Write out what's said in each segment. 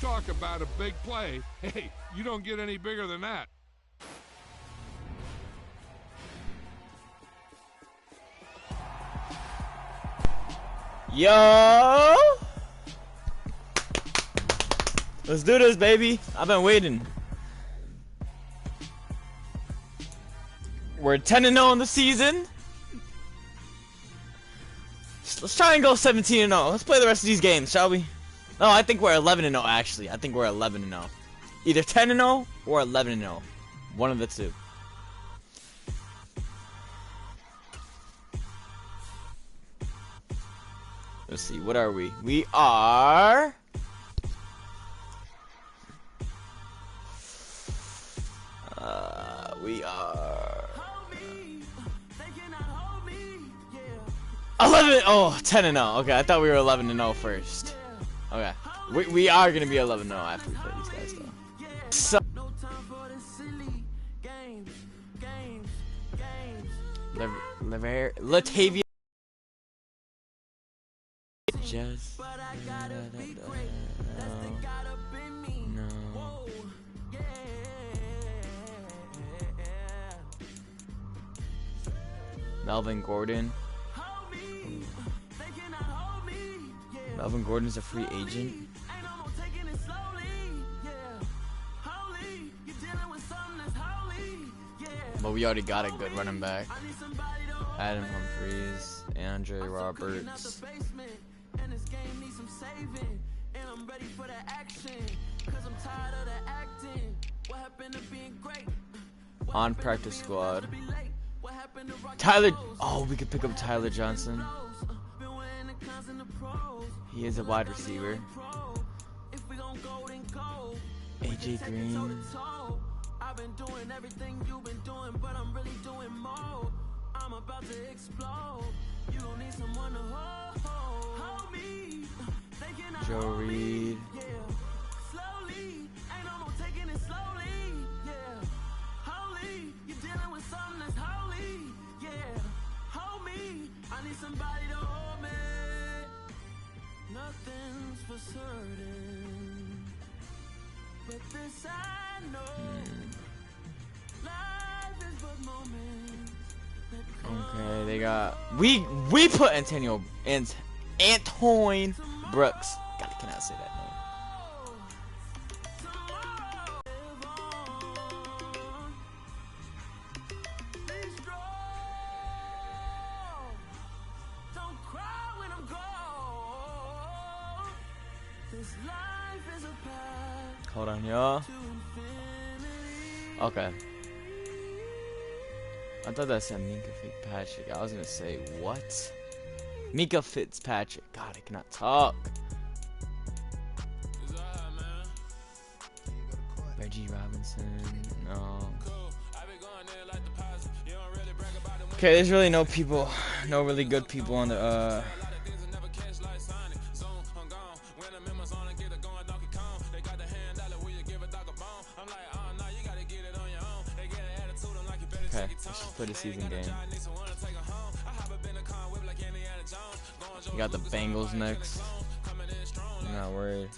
talk about a big play, hey, you don't get any bigger than that. Yo! Let's do this, baby. I've been waiting. We're 10-0 in the season. Let's try and go 17-0. Let's play the rest of these games, shall we? No, I think we're 11-0 actually. I think we're 11-0. Either 10-0 or 11-0. One of the two. Let's see, what are we? We are... we are... 11. Oh, 10-0. Okay, I thought we were 11-0 first. Okay, we are gonna be 11-0 after we play these guys, though. So, Latavia. Just no. Melvin Gordon. Melvin Gordon's a free agent. But we already got a good running back. Adam Humphries, Andre Roberts. On practice squad. Tyler. Oh, we could pick up Tyler Johnson. He is a wide receiver. AJ Green. I've been doing everything you've been doing, but I'm really doing more. I'm about to explode. You gon' need someone to hold me. Joe Reed. Slowly, ain't no more taking it slowly. Yeah, holy, you're dealing with something that's holy. Yeah, hold me. I need somebody to hold me. Nothing's for certain, but this I know. Life is but moments. Okay, they got we put Antonio and Antoine Brooks. God, I cannot say that name. Hold on, y'all. Okay. I thought that said Minka Fitzpatrick. I was gonna say, what? Minka Fitzpatrick. God, I cannot talk. Reggie Robinson. No. Okay, there's really no people, no really good people on the, Okay, let's just play the season game. You got the Bengals next. I'm not worried.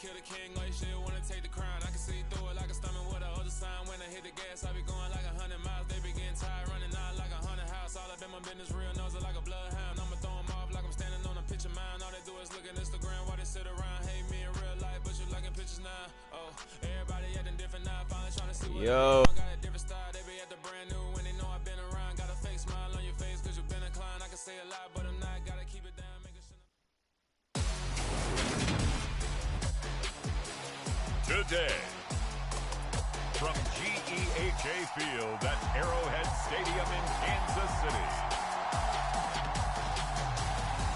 Kill the king like shit, wanna take the crown. I can see through it like a stomach with a other sign. When I hit the gas, I be going like 100 miles. They be getting tired, running out like 100 house. All up in my business, real nose like a bloodhound. I'ma throw them off like I'm standing on a picture mound. All they do is look at Instagram while they sit around. Hate me in real life, but you liking pictures now. Oh, everybody acting different now. Finally trying to see what got a different style. They be at the brand new when they know I've been around. Got a fake smile on your face cause you been inclined. I can say a lot, but I'm not. Gotta keep it down. Today, from GEHA Field at Arrowhead Stadium in Kansas City,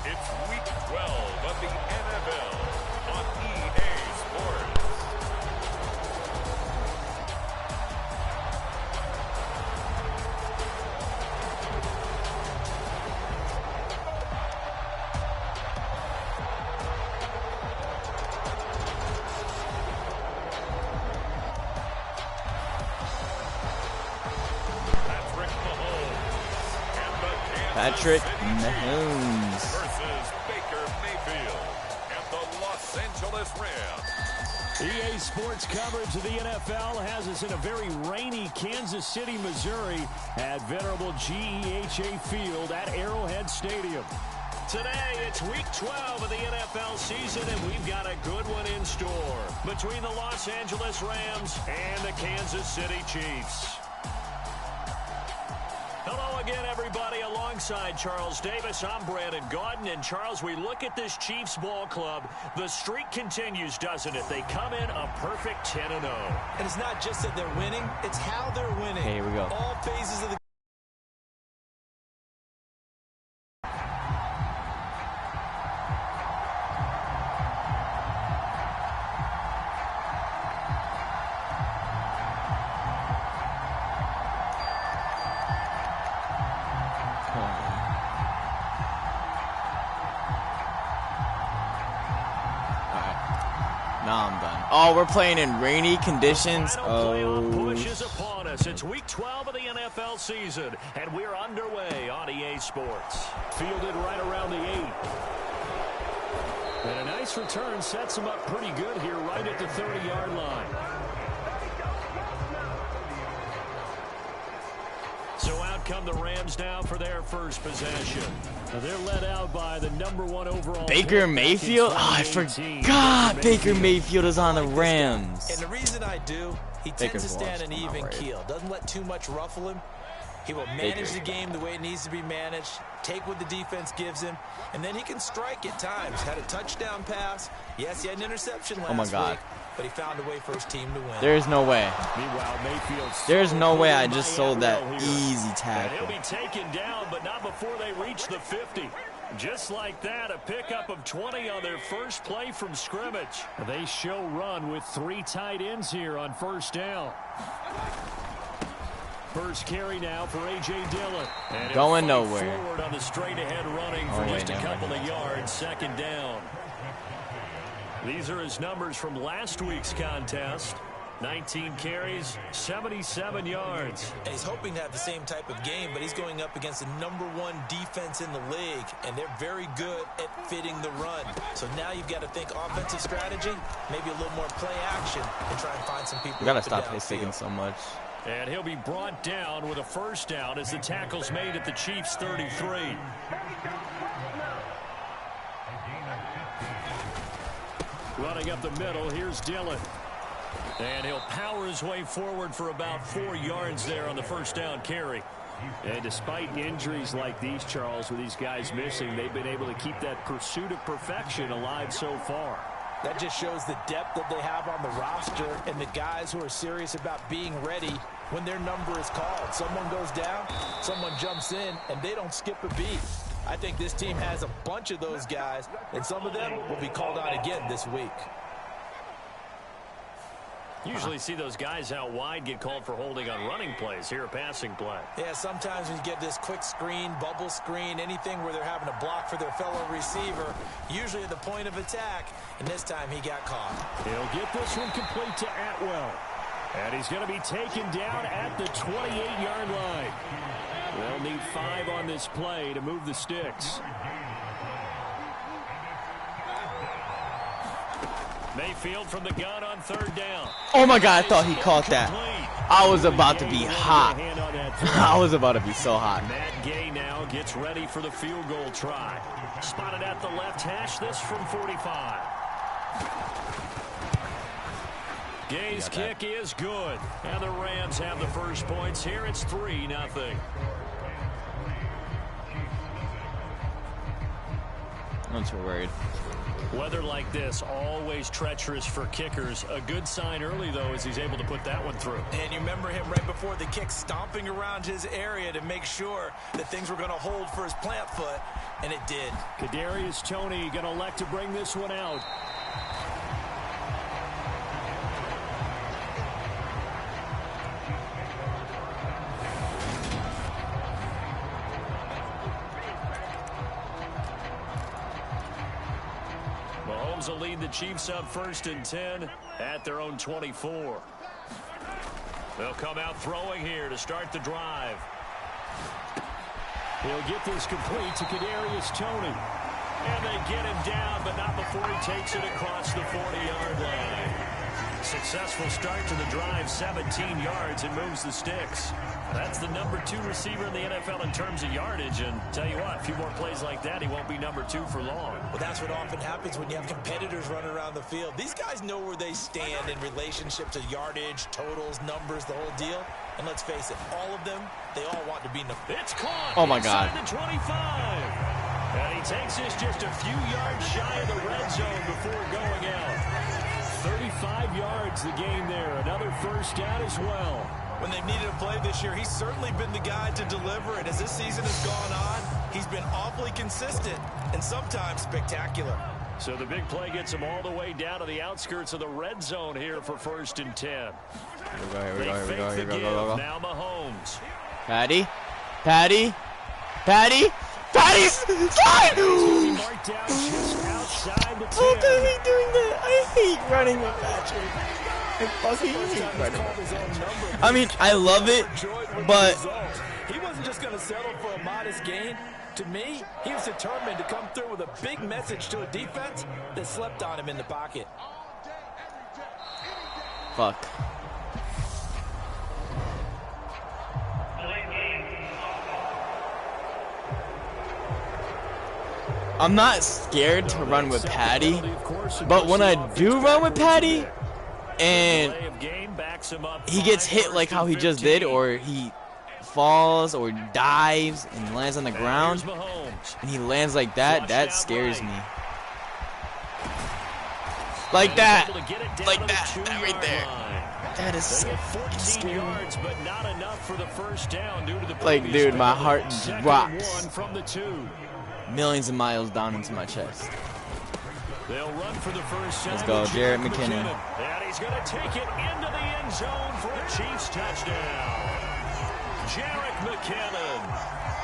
it's Week 12 of the NFL on EA Sports. Patrick Mahomes versus Baker Mayfield and the Los Angeles Rams. EA Sports coverage of the NFL has us in a very rainy Kansas City, Missouri at venerable GEHA Field at Arrowhead Stadium. Today, it's week 12 of the NFL season, and we've got a good one in store between the Los Angeles Rams and the Kansas City Chiefs. Hello again, everybody. Alongside Charles Davis, I'm Brandon Gaudin. And, Charles, we look at this Chiefs ball club. The streak continues, doesn't it? They come in a perfect 10-0. And it's not just that they're winning, it's how they're winning. Okay, here we go. All phases of the Now I'm done. Oh, we're playing in rainy conditions. Oh, push is upon us. It's week 12 of the NFL season, and we're underway on EA Sports. Fielded right around the 8. And a nice return sets him up pretty good here right at the 30-yard line. So out come the Rams now for their first possession. Now they're led out by the #1 overall Baker Mayfield? Oh, I forgot Baker Mayfield is on the Rams. And the reason I do, he tends to stand an even keel. Doesn't let too much ruffle him. He will manage the game the way it needs to be managed, take what the defense gives him, and then he can strike at times. Had a touchdown pass. Yes, he had an interception last week, but he found a way for his team to win. There's no way. Meanwhile, There's no way I just sold that easy tackle. He'll be taken down, but not before they reach the 50. Just like that, a pickup of 20 on their first play from scrimmage. They show run with 3 tight ends here on first down. First carry now for A.J. Dillon. And going nowhere. Forward on the straight-ahead running for just a couple of yards. Second down. These are his numbers from last week's contest. 19 carries, 77 yards. And he's hoping to have the same type of game, but he's going up against the #1 defense in the league, and they're very good at fitting the run. So now you've got to think offensive strategy, maybe a little more play action, and try and find some people. You got to stop taking so much. And he'll be brought down with a first down as the tackle's made at the Chiefs' 33. Running up the middle, here's Dillon. And he'll power his way forward for about 4 yards there on the first down carry. And despite injuries like these, Charles, with these guys missing, they've been able to keep that pursuit of perfection alive so far. That just shows the depth that they have on the roster and the guys who are serious about being ready when their number is called. Someone goes down, someone jumps in, and they don't skip a beat. I think this team has a bunch of those guys, and some of them will be called on again this week. Usually see those guys out wide get called for holding on running plays. Here a passing play. Yeah, sometimes when you get this quick screen, bubble screen, anything where they're having to block for their fellow receiver, usually at the point of attack, and this time he got caught. He'll get this one complete to Atwell. And he's going to be taken down at the 28-yard line. They'll need 5 on this play to move the sticks. Mayfield from the gun on third down. Oh my God, I thought he caught that. I was about to be hot. I was about to be so hot. Matt Gay now gets ready for the field goal try. Spotted at the left hash, this from 45. Gay's kick is good. And the Rams have the first points here. It's 3-0. I'm not too worried. Weather like this, always treacherous for kickers. A good sign early, though, as he's able to put that one through. And you remember him right before the kick stomping around his area to make sure that things were going to hold for his plant foot, and it did. Kadarius Toney going to elect to bring this one out. Mahomes will lead the Chiefs up 1st and 10 at their own 24. They'll come out throwing here to start the drive. He'll get this complete to Kadarius Toney. And they get him down, but not before he takes it across the 40-yard line. Successful start to the drive, 17 yards, and moves the sticks. That's the number 2 receiver in the NFL in terms of yardage, and tell you what, a few more plays like that, he won't be number 2 for long. Well, that's what often happens when you have competitors running around the field. These guys know where they stand in relationship to yardage, totals, numbers, the whole deal. And let's face it, all of them, they all want to be in the... It's caught. Oh, my God. The 25. And he takes this just a few yards shy of the red zone before going out. 35 yards the game there. Another first down as well. When they've needed a play this year, he's certainly been the guy to deliver. And as this season has gone on, he's been awfully consistent and sometimes spectacular. So the big play gets him all the way down to the outskirts of the red zone here for 1st and 10. Here we go. Now Mahomes. Patty. Patty's fine! Marked out just outside the 10. Look at me doing that. I hate running with Patrick. I fucking hate running. I mean, I love it, but he wasn't just going to settle for a modest gain. To me, he was determined to come through with a big message to a defense that slept on him in the pocket. fuck. I'm not scared to run with Patty, but when I do run with Patty and he gets hit like how he just did, or he falls or dives and lands on the ground and he lands like that, that scares me. Like that right there. That is so scary. Like, dude, my heart drops millions of miles down into my chest. They'll run for the first time. Let's go, Jarrett McKinnon. And he's going to take it into the end zone for a Chiefs touchdown. Jarrett McKinnon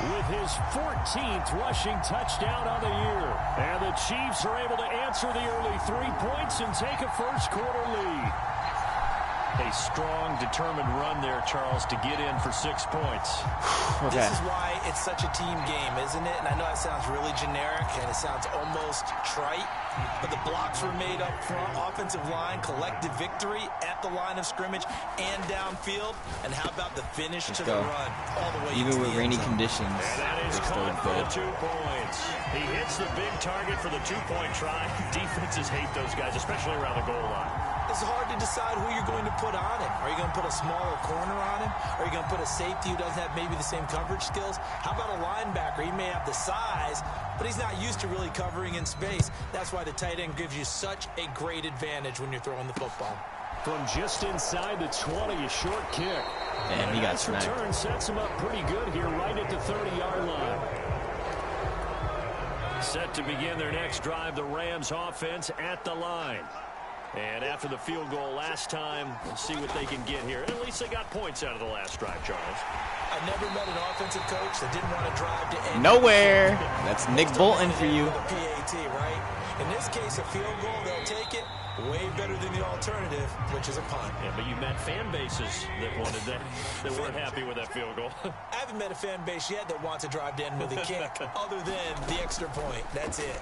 with his 14th rushing touchdown on the year. And the Chiefs are able to answer the early 3 points and take a first quarter lead. A strong, determined run there, Charles, to get in for 6 points. Okay. This is why it's such a team game, isn't it? And I know that sounds really generic and it sounds almost trite, but the blocks were made up front, offensive line, collective victory at the line of scrimmage and downfield. And how about the finish to the run all the way Even into with the rainy end zone. conditions, And that is they're still caught for good. the 2 points. He hits the big target for the 2-point try. Defenses hate those guys, especially around the goal line. It's hard to decide who you're going to put on him. Are you going to put a smaller corner on him? Are you going to put a safety who doesn't have maybe the same coverage skills? How about a linebacker? He may have the size, but he's not used to really covering in space. That's why the tight end gives you such a great advantage when you're throwing the football. From just inside the 20, a short kick. Damn, he got smacked. Return sets him up pretty good here, right at the 30-yard line. Set to begin their next drive, the Rams offense at the line. And after the field goal last time, we'll see what they can get here. And at least they got points out of the last drive, Charles. I've never met an offensive coach that didn't want to drive to end. Nowhere. That's Nick Bolton for you. The PAT, right? In this case, a field goal, they'll take it. Way better than the alternative, which is a punt. Yeah, but you met fan bases that wanted that weren't happy with that field goal. I haven't met a fan base yet that wants to drive to end with a kick, other than the extra point. That's it.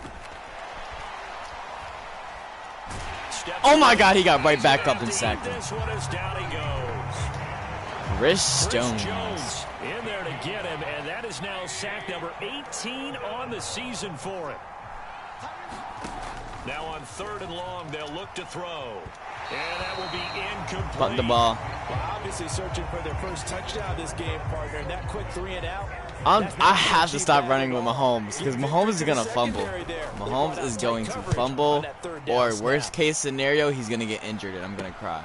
Oh my God, he got right back up and sacked him. This one is down he goes. Chris Jones. In there to get him, and that is now sack number 18 on the season for him. Now on 3rd and long, they'll look to throw. And that will be incomplete. Punt the ball. Well, obviously searching for their first touchdown this game, partner. And that quick 3 and out. I have to stop running with Mahomes because Mahomes is going to fumble. Mahomes is going to fumble, or worst case scenario, he's going to get injured and I'm going to cry.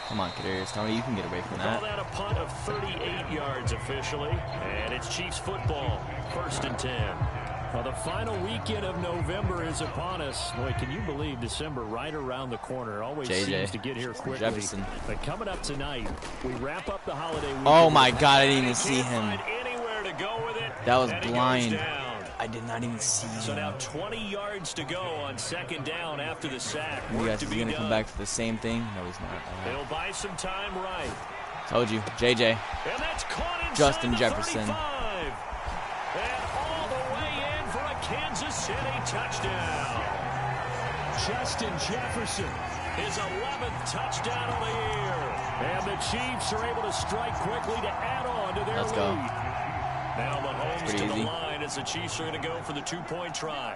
Come on, Kadarius Toney, you can get away from Call that. that a punt of 38 yards officially. And it's Chiefs football, 1st and 10. Well, the final weekend of November is upon us. Boy, can you believe December right around the corner? Always seems to get here quickly. Jefferson. But coming up tonight, we wrap up the holiday weekend. Oh my God, I didn't even see him. Anywhere to go with it, That was and he goes blind. down. I did not even see So now him. 20 yards to go on 2nd down after the sack. You Work guys to are be going to done. come back for the same thing? No, he's not. They'll buy some time right. Told you, JJ. Justin Jefferson. And all the way in for a Kansas City touchdown. Justin Jefferson, his 11th touchdown of the year. And the Chiefs are able to strike quickly to add on to their lead. Now Mahomes to the line as the Chiefs are going to go for the 2-point try.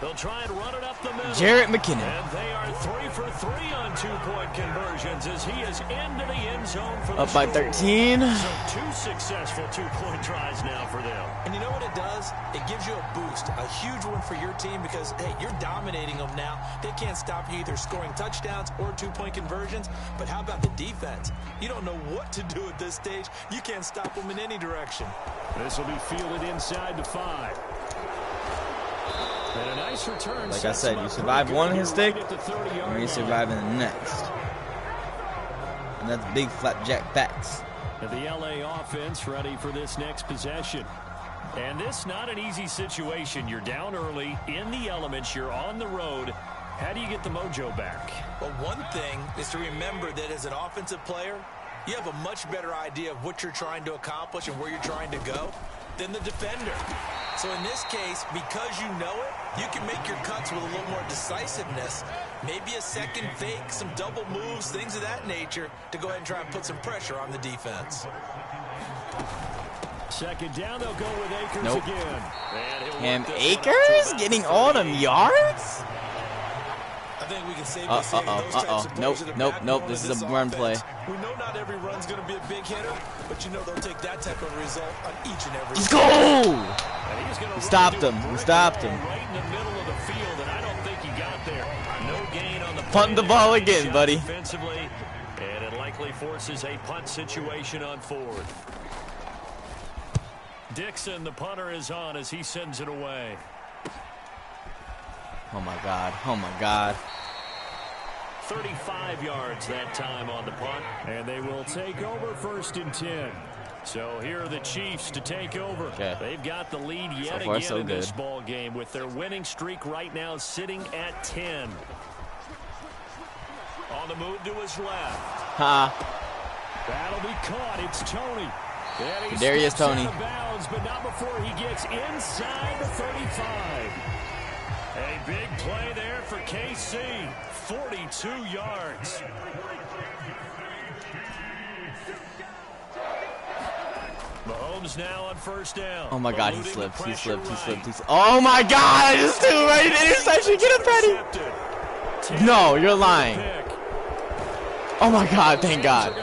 They'll try and run it up the middle. Jarrett McKinnon. And they are 3 for 3 on 2-point conversions as he is into the end zone for the up by 13. So 2 successful 2-point tries now for them. And you know what it does? It gives you a boost, a huge one for your team because, hey, you're dominating them now. They can't stop you either scoring touchdowns or 2-point conversions. But how about the defense? You don't know what to do at this stage. You can't stop them in any direction. This will be fielded inside the 5. And a nice return. Like I said, you survive one hit or you survive in the next. And that's big flapjack facts. And the LA offense ready for this next possession. And this not an easy situation. You're down early, in the elements, you're on the road. How do you get the mojo back? Well, one thing is to remember that as an offensive player, you have a much better idea of what you're trying to accomplish and where you're trying to go than the defender. So in this case, because you know it, you can make your cuts with a little more decisiveness. Maybe a second fake, some double moves, things of that nature to go ahead and try and put some pressure on the defense. Second down, they'll go with Akers again. And Akers getting all them yards? I think we can safely say those types of plays that are backbone Nope. This is a run play. We know not every run's going to be a big hitter, but you know they'll take that type of result on each and every. Let's go! He stopped him. He stopped him. Right in the middle of the field, and I don't think he got there. No gain on the punt the ball again, buddy. Defensively, and it likely forces a punt situation on 4th. Dixon, the punter, is on as he sends it away. Oh my God. Oh my God. 35 yards that time on the punt, and they will take over 1st and 10. So here are the Chiefs to take over. Okay. They've got the lead yet again in this ball game with their winning streak right now sitting at 10. On the move to his left. That'll be caught. It's Tony. Darius Tony. Out of bounds, but not before he gets inside the 35. A big play there for KC. 42 yards. Mahomes now on 1st down. Oh my God, he slipped. He slipped. Oh my God, I just threw right in the interception. Get him, Petty. No, you're lying. Oh my God, thank God.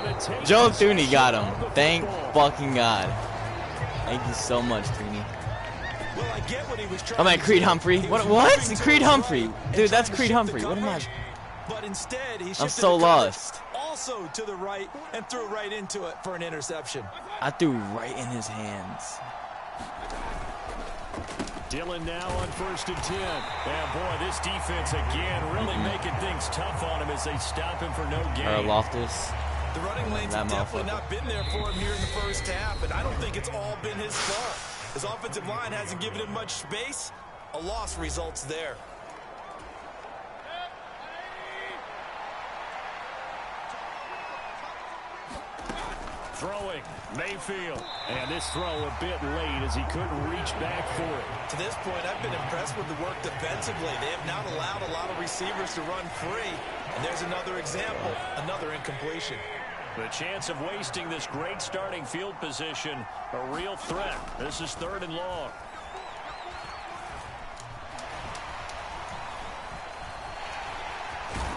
Joe Thuney got him. Thank fucking God. Thank you so much, Thuney. Well, I get what he was trying. I'm at Creed Humphrey. What? Creed Humphrey. Dude, that's Creed Humphrey. What am I? But instead, he I'm so lost. Also to the right and threw right into it for an interception. I threw right in his hands. Dillon now on 1st and 10. And boy, this defense again really making things tough on him as they stop him for no gain. Loftus. The running lanes have definitely not been there for him here in the first half, and I don't think it's all been his fault. His offensive line hasn't given him much space. A loss results there. Throwing, Mayfield. And this throw a bit late as he couldn't reach back for it. To this point, I've been impressed with the work defensively. They have not allowed a lot of receivers to run free. And there's another example, another incompletion. The chance of wasting this great starting field position, a real threat. This is 3rd and long.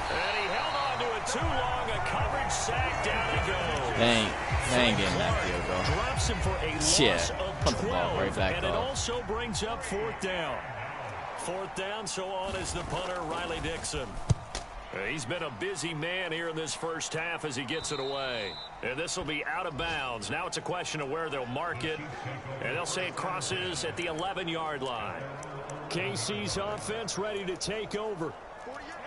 And he held on to it too long. A coverage sack, down he goes. Dang. They ain't getting that field goal. Drops him for a loss of 12, right back and it also brings up 4th down. 4th down, so on is the punter, Riley Dixon. He's been a busy man here in this first half as he gets it away. And this will be out of bounds. Now it's a question of where they'll mark it. And they'll say it crosses at the 11-yard line. KC's offense ready to take over.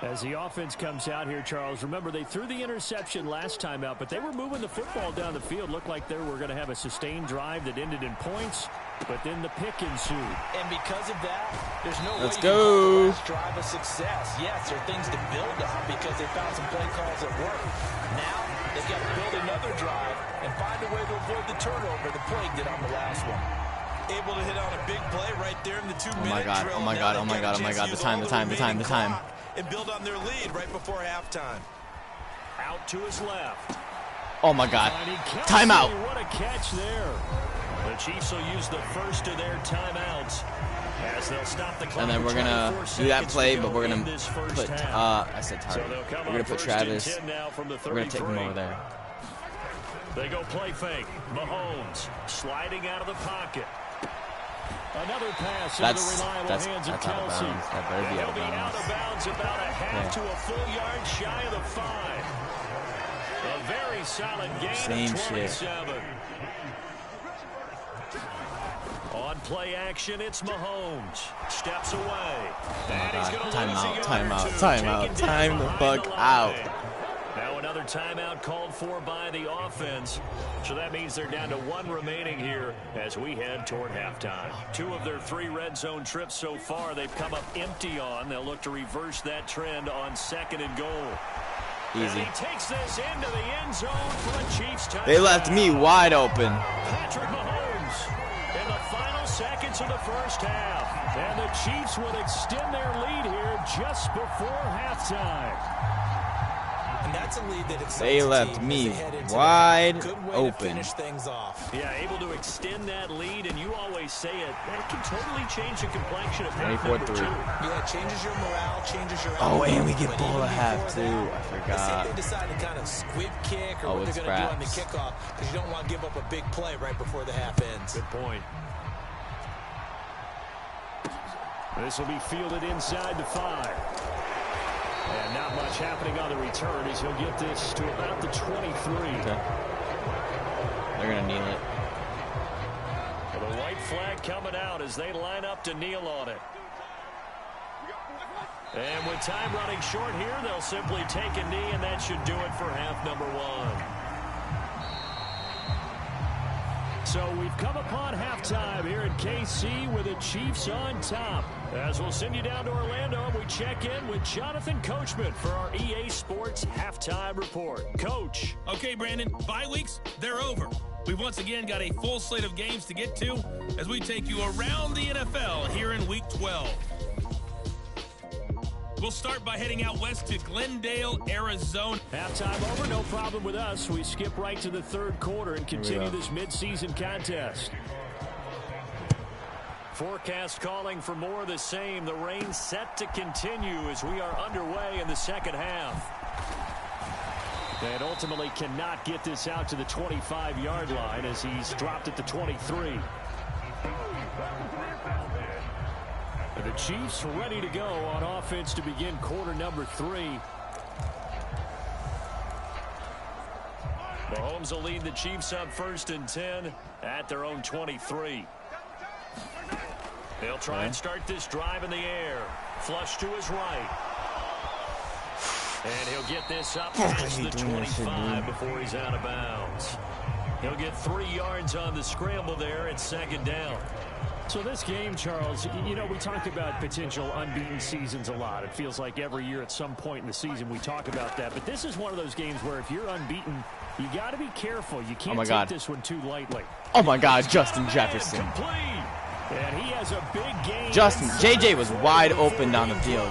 As the offense comes out here, Charles, remember they threw the interception last time out, but they were moving the football down the field. Looked like they were going to have a sustained drive that ended in points, but then the pick ensued. And because of that, there's no Let's way go. to last drive of success. Yes, there are things to build on because they found some play calls that work. Now they've got to build another drive and find a way to avoid the turnover the plague did on the last one. Able to hit on a big play right there in the 2-minute drill. Oh my god, oh my god, oh my god, the time. And build on their lead right before halftime. Out to his left. Oh my god. Timeout. What a catch there. The Chiefs will use the first of their timeouts as they'll stop the clock. And then we're going to do that play, but we're going to put, I said Target. We're going to put Travis. We're going to take him over there. They go play fake. Mahomes sliding out of the pocket. Another pass into the reliable hands of Kelsey. That better be He'll be out of bounds about a half to a full yard shy of the 5. A very solid gain of 27. On play action, it's Mahomes. Steps away. And he's going to lose a yard. Time the fuck out. Now another timeout called for by the offense. So that means they're down to 1 remaining here as we head toward halftime. 2 of their 3 red zone trips so far they've come up empty on. They'll look to reverse that trend on 2nd and goal. Easy. And he takes this into the end zone for a Chiefs touchdown. They left me wide open. Patrick Mahomes in the final seconds of the first half. And the Chiefs will extend their lead here just before halftime. And that's a lead that they left me wide open. Yeah, able to extend that lead, and you always say it can totally change the complexion of half 24-3. Yeah, it changes your morale, changes your Oh, and we get ball at half too. I forgot. They decide to kind of squib kick or what they're going to do on the kickoff because you don't want to give up a big play right before the half ends. Good point. This will be fielded inside the 5. And not much happening on the return as he'll get this to about the 23. Okay. They're going to kneel it. Well, the white flag coming out as they line up to kneel on it. And with time running short here, they'll simply take a knee, and that should do it for half number 1. So we've come upon halftime here at KC with the Chiefs on top. As we'll send you down to Orlando, and we check in with Jonathan Coachman for our EA Sports Halftime Report. Coach. Okay, Brandon, bye weeks, they're over. We've once again got a full slate of games to get to as we take you around the NFL here in Week 12. We'll start by heading out west to Glendale, Arizona. Halftime over, no problem with us. We skip right to the 3rd quarter and continue this midseason contest. Forecast calling for more of the same. The rain set to continue as we are underway in the 2nd half. And ultimately cannot get this out to the 25-yard line as he's dropped at the 23. The Chiefs ready to go on offense to begin quarter number 3. Mahomes will lead the Chiefs up 1st and 10 at their own 23. They'll try and start this drive in the air. Flush to his right. And he'll get this up past the 25 before he's out of bounds. He'll get 3 yards on the scramble there at 2nd down. So this game, Charles, you know, we talked about potential unbeaten seasons a lot. It feels like every year at some point in the season we talk about that. But this is one of those games where if you're unbeaten, you got to be careful. You can't take this one too lightly. Oh, my God, Justin Jefferson. And he has a big game. Justin, JJ was wide open down the field.